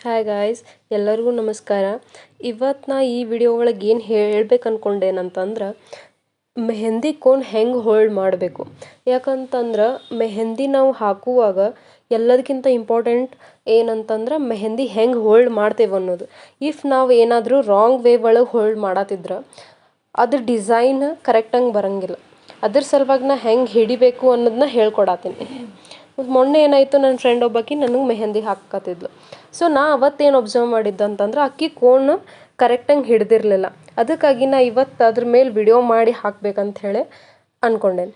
Hi guys, ಎಲ್ಲರಿಗೂ ನಮಸ್ಕಾರ. ಇವತ್ತು ನಾ ಈ ವಿಡಿಯೋ ಒಳಗೆ ಏನು ಹೇಳ್ಬೇಕು ಅನ್ಕೊಂಡೇನಂತಂದ್ರೆ ಮೆಹಂದಿ ಕೋನ್ ಹೆಂಗೆ ಹೋಲ್ಡ್ ಮಾಡಬೇಕು. ಯಾಕಂತಂದ್ರೆ ಮೆಹಂದಿ ನಾವು ಹಾಕುವಾಗ ಎಲ್ಲದಕ್ಕಿಂತ ಇಂಪಾರ್ಟೆಂಟ್ ಏನಂತಂದ್ರೆ ಮೆಹಂದಿ ಹೆಂಗೆ ಹೋಲ್ಡ್ ಮಾಡ್ತೇವೆ ಅನ್ನೋದು. ಇಫ್ ನಾವು ಏನಾದರೂ ರಾಂಗ್ ವೇ ಒಳಗೆ ಹೋಲ್ಡ್ ಮಾಡತ್ತಿದ್ರೆ ಅದು ಡಿಸೈನ್ ಕರೆಕ್ಟಂಗೆ ಬರೋಂಗಿಲ್ಲ. ಅದ್ರ ಸಲುವಾಗಿ ನಾ ಹೆಂಗೆ ಹಿಡಿಬೇಕು ಅನ್ನೋದನ್ನ ಹೇಳ್ಕೊಡತ್ತೀನಿ. ಮೊನ್ನೆ ಏನಾಯಿತು, ನನ್ನ ಫ್ರೆಂಡ್ ಒಬ್ಬಾಕಿ ನನಗೆ ಮೆಹಂದಿ ಹಾಕತ್ತಿದ್ಲು. ಸೊ ನಾ ಅವತ್ತೇನು ಒಬ್ಸರ್ವ್ ಮಾಡಿದ್ದೆ ಅಂತಂದ್ರೆ ಅಕ್ಕಿ ಕೋನು ಕರೆಕ್ಟಂಗೆ ಹಿಡ್ದಿರಲಿಲ್ಲ. ಅದಕ್ಕಾಗಿ ನಾ ಇವತ್ತು ಅದ್ರ ಮೇಲೆ ವಿಡಿಯೋ ಮಾಡಿ ಹಾಕ್ಬೇಕಂತ ಹೇಳಿ ಅಂದ್ಕೊಂಡೇನೆ.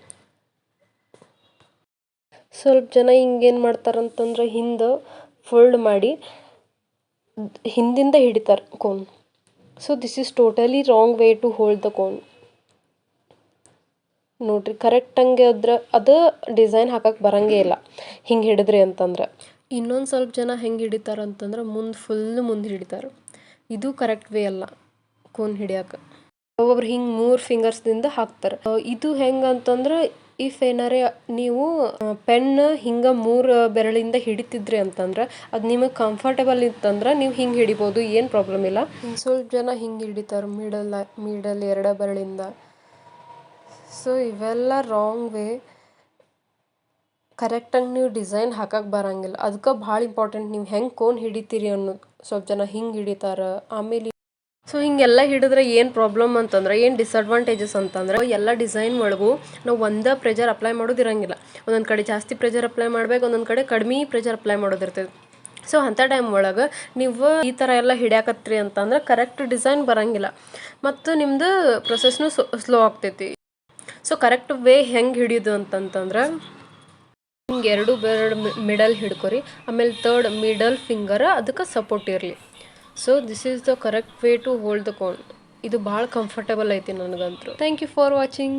ಸ್ವಲ್ಪ ಜನ ಹಿಂಗೇನು ಮಾಡ್ತಾರಂತಂದ್ರೆ ಹಿಂದೆ ಫೋಲ್ಡ್ ಮಾಡಿ ಹಿಂದಿಂದ ಹಿಡಿತಾರೆ cone. So this is totally wrong way to hold the cone. ನೋಡ್ರಿ, ಕರೆಕ್ಟಂಗೆ ಅದು ಡಿಸೈನ್ ಹಾಕಕ್ಕೆ ಬರೋಂಗೇ ಇಲ್ಲ ಹಿಂಗೆ ಹಿಡಿದ್ರಿ ಅಂತಂದ್ರೆ. ಇನ್ನೊಂದು ಸ್ವಲ್ಪ ಜನ ಹೆಂಗೆ ಹಿಡಿತಾರೆ ಅಂತಂದ್ರೆ ಮುಂದೆ ಹಿಡಿತಾರೆ. ಇದು ಕರೆಕ್ಟ್ ವೇ ಅಲ್ಲ ಕೋನ್ ಹಿಡಿಯೋಕೆ. ಒಬ್ಬೊಬ್ರು ಹಿಂಗೆ 3 ಫಿಂಗರ್ಸ್ದಿಂದ ಹಾಕ್ತಾರೆ. ಇದು ಹೆಂಗೆ ಅಂತಂದ್ರೆ ಇಫ್ ಏನಾರೇ ನೀವು ಪೆನ್ ಹಿಂಗೆ 3 ಬೆರಳಿಂದ ಹಿಡಿತಿದ್ರಿ ಅಂತಂದ್ರೆ ಅದು ನಿಮಗೆ ಕಂಫರ್ಟೇಬಲ್ ಇತ್ತಂದ್ರೆ ನೀವು ಹಿಂಗೆ ಹಿಡಿಬೋದು, ಏನು ಪ್ರಾಬ್ಲಮ್ ಇಲ್ಲ. ಸ್ವಲ್ಪ ಜನ ಹಿಂಗೆ ಹಿಡಿತಾರೆ ಮಿಡಲ್ 2 ಬೆರಳಿಂದ. ಸೊ ಇವೆಲ್ಲ ರಾಂಗ್ ವೇ. ಕರೆಕ್ಟಾಗಿ ನೀವು ಡಿಸೈನ್ ಹಾಕಕ್ಕೆ ಬರೋಂಗಿಲ್ಲ. ಅದಕ್ಕೆ ಭಾಳ ಇಂಪಾರ್ಟೆಂಟ್ ನೀವು ಹೆಂಗೆ ಕೋನ್ ಹಿಡಿತೀರಿ ಅನ್ನೋದು. ಸ್ವಲ್ಪ ಜನ ಹಿಂಗೆ ಹಿಡಿತಾರೆ. ಆಮೇಲೆ ಸೊ ಹಿಂಗೆಲ್ಲ ಹಿಡಿದ್ರೆ ಏನು ಪ್ರಾಬ್ಲಮ್ ಅಂತಂದ್ರೆ, ಏನು ಡಿಸಡ್ವಾಂಟೇಜಸ್ ಅಂತಂದ್ರೆ, ಎಲ್ಲ ಡಿಸೈನ್ ಒಳಗೂ ನಾವು ಒಂದೇ ಪ್ರೆಷರ್ ಅಪ್ಲೈ ಮಾಡೋದಿರಂಗಿಲ್ಲ. ಒಂದೊಂದು ಕಡೆ ಜಾಸ್ತಿ ಪ್ರೆಷರ್ ಅಪ್ಲೈ ಮಾಡ್ಬೇಕು, ಒಂದೊಂದು ಕಡೆ ಕಡಿಮೆ ಪ್ರೆಷರ್ ಅಪ್ಲೈ ಮಾಡೋದಿರ್ತದೆ. ಸೊ ಅಂಥ ಟೈಮ್ ಒಳಗೆ ನೀವು ಈ ಥರ ಎಲ್ಲ ಹಿಡಿಯಾಕತ್ರಿ ಅಂತಂದ್ರೆ ಕರೆಕ್ಟ್ ಡಿಸೈನ್ ಬರೋಂಗಿಲ್ಲ ಮತ್ತು ನಿಮ್ಮದು ಪ್ರೊಸೆಸ್ನು ಸ್ಲೋ ಆಗ್ತೈತಿ. ಸೊ ಕರೆಕ್ಟ್ ವೇ ಹೆಂಗೆ ಹಿಡಿಯೋದು ಅಂತಂತಂದ್ರೆ ಹಿಂಗೆ 2 ಬೆರಳು ಮಿಡಲ್ ಹಿಡ್ಕೊರಿ. ಆಮೇಲೆ 3rd ಮಿಡಲ್ ಫಿಂಗರ್ ಅದಕ್ಕೆ ಸಪೋರ್ಟ್ ಇರಲಿ. So this is the correct way to hold the cone. ಇದು ಭಾಳ ಕಂಫರ್ಟೇಬಲ್ ಐತಿ ನನಗಂತೂ. Thank you for watching.